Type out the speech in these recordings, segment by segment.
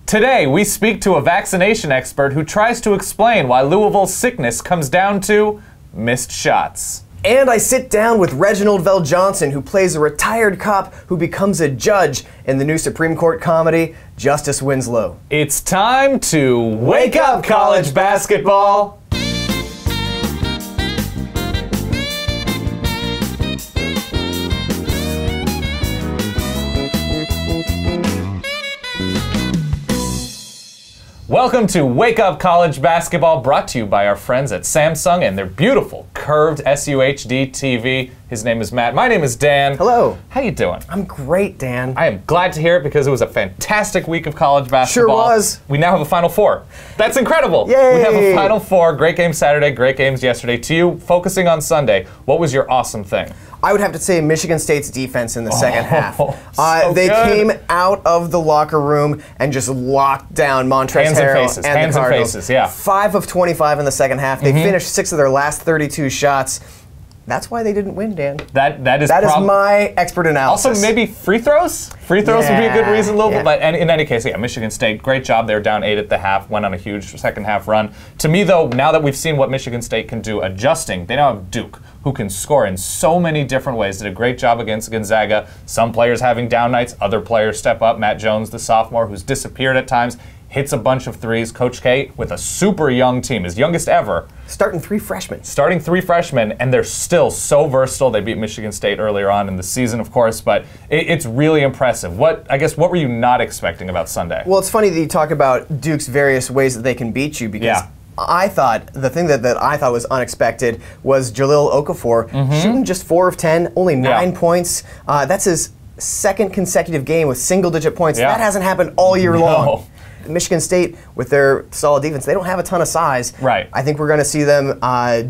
Today, we speak to a vaccination expert who tries to explain why Louisville's sickness comes down to missed shots. And I sit down with Reginald Vell Johnson, who plays a retired cop who becomes a judge in the new Supreme Court comedy, Justice Winslow. It's time to wake up, college basketball! Welcome to Wake Up College Basketball, brought to you by our friends at Samsung and their beautiful curved SUHD TV. His name is Matt. My name is Dan. Hello. How you doing? I'm great, Dan. I am glad to hear it because it was a fantastic week of college basketball. Sure was. We now have a Final Four. That's incredible. Yay. We have a Final Four. Great game Saturday, great games yesterday. To you, focusing on Sunday, what was your awesome thing? I would have to say Michigan State's defense in the second half. good. They came out of the locker room and just locked down Montrezl Harrell and the Cardinals. Faces, yeah. 5 of 25 in the second half. They finished 6 of their last 32 shots. That's why they didn't win, Dan. That is my expert analysis. Also, maybe free throws? Free throws would be a good reason, Louisville. Yeah. But in any case, yeah, Michigan State, great job. They were down 8 at the half, went on a huge second half run. To me, though, now that we've seen what Michigan State can do adjusting, they now have Duke, who can score in so many different ways. Did a great job against Gonzaga. Some players having down nights, other players step up. Matt Jones, the sophomore, who's disappeared at times, hits a bunch of threes. Coach K with a super young team, his youngest ever. Starting 3 freshmen. Starting 3 freshmen, and they're still so versatile. They beat Michigan State earlier on in the season, of course, but it's really impressive. What were you not expecting about Sunday? Well, it's funny that you talk about Duke's various ways that they can beat you, because I thought the thing that I thought was unexpected was Jahlil Okafor shooting just 4 of 10, only 9 points. That's his second consecutive game with single-digit points. That hasn't happened all year long. Michigan State, with their solid defense, they don't have a ton of size. Right. I think we're going to see them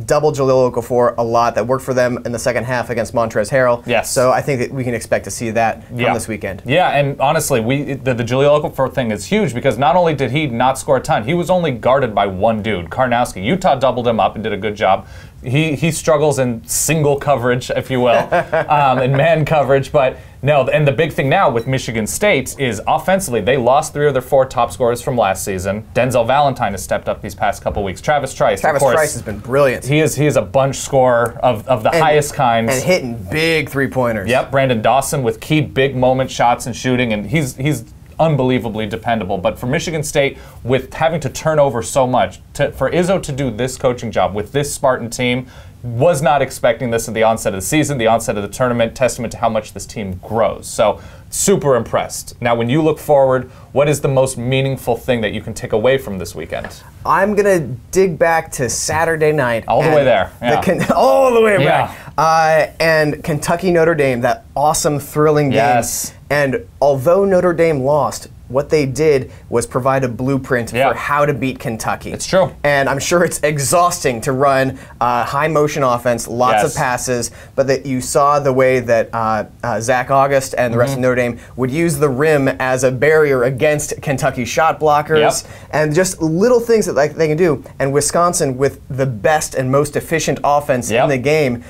double Jahlil Okafor a lot. That worked for them in the second half against Montrezl Harrell. Yes. So I think that we can expect to see that from this weekend. Yeah, and honestly, the Jahlil Okafor thing is huge because not only did he not score a ton, he was only guarded by one dude, Karnowski. Utah doubled him up and did a good job. He struggles in single coverage, if you will, in man coverage, but no, and the big thing now with Michigan State is offensively, they lost 3 of their 4 top scorers from last season. Denzel Valentine has stepped up these past couple weeks. Travis Trice, of course. Trice has been brilliant. He is a bunch scorer of the highest kind. And hitting big three-pointers. Yep, Brandon Dawson with key big moment shots and shooting, and he's unbelievably dependable. But for Michigan State, with having to turn over so much, for Izzo to do this coaching job with this Spartan team, was not expecting this at the onset of the season, the onset of the tournament, testament to how much this team grows. So, super impressed. Now, when you look forward, what is the most meaningful thing that you can take away from this weekend? I'm going to dig back to Saturday night. All the way there. All the way back. And Kentucky Notre Dame, that awesome, thrilling game. Yes. And although Notre Dame lost, what they did was provide a blueprint for how to beat Kentucky. It's true. And I'm sure it's exhausting to run high motion offense, lots of passes, but that you saw the way that Zach August and the rest of Notre Dame would use the rim as a barrier against Kentucky shot blockers, and just little things that they can do. And Wisconsin, with the best and most efficient offense in the game,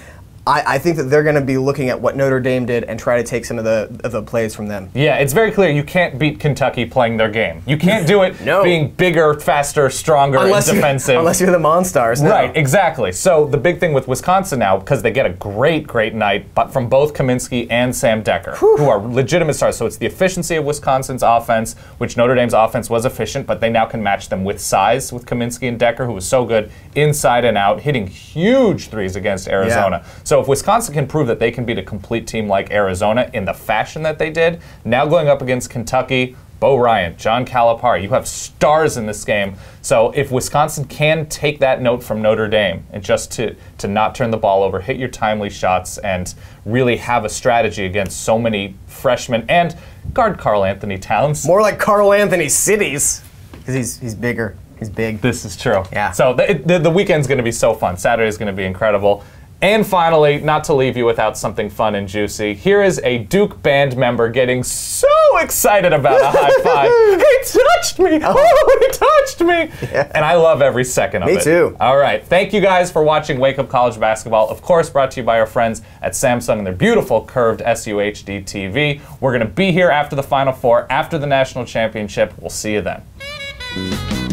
I think that they're going to be looking at what Notre Dame did and try to take some of the plays from them. Yeah, it's very clear you can't beat Kentucky playing their game. You can't do it being bigger, faster, stronger, and defensive. Unless you're the Monstars. No. Right, exactly. So the big thing with Wisconsin now, because they get a great night but from both Kaminsky and Sam Decker, who are legitimate stars. So it's the efficiency of Wisconsin's offense, which Notre Dame's offense was efficient, but they now can match them with size with Kaminsky and Decker, who was so good inside and out, hitting huge threes against Arizona. So if Wisconsin can prove that they can beat a complete team like Arizona in the fashion that they did, now going up against Kentucky, Bo Ryan, John Calipari, you have stars in this game. So if Wisconsin can take that note from Notre Dame and just to not turn the ball over, hit your timely shots, and really have a strategy against so many freshmen and guard Karl Anthony Towns. More like Karl Anthony Cities, because he's bigger. He's big. This is true. Yeah. So the weekend's going to be so fun. Saturday's going to be incredible. And finally, not to leave you without something fun and juicy, here is a Duke band member getting so excited about a high five. He touched me! Oh, he touched me! me. Yeah. And I love every second of it. Me too. All right. Thank you guys for watching Wake Up College Basketball. Of course, brought to you by our friends at Samsung and their beautiful curved SUHD TV. We're going to be here after the Final Four, after the national championship. We'll see you then.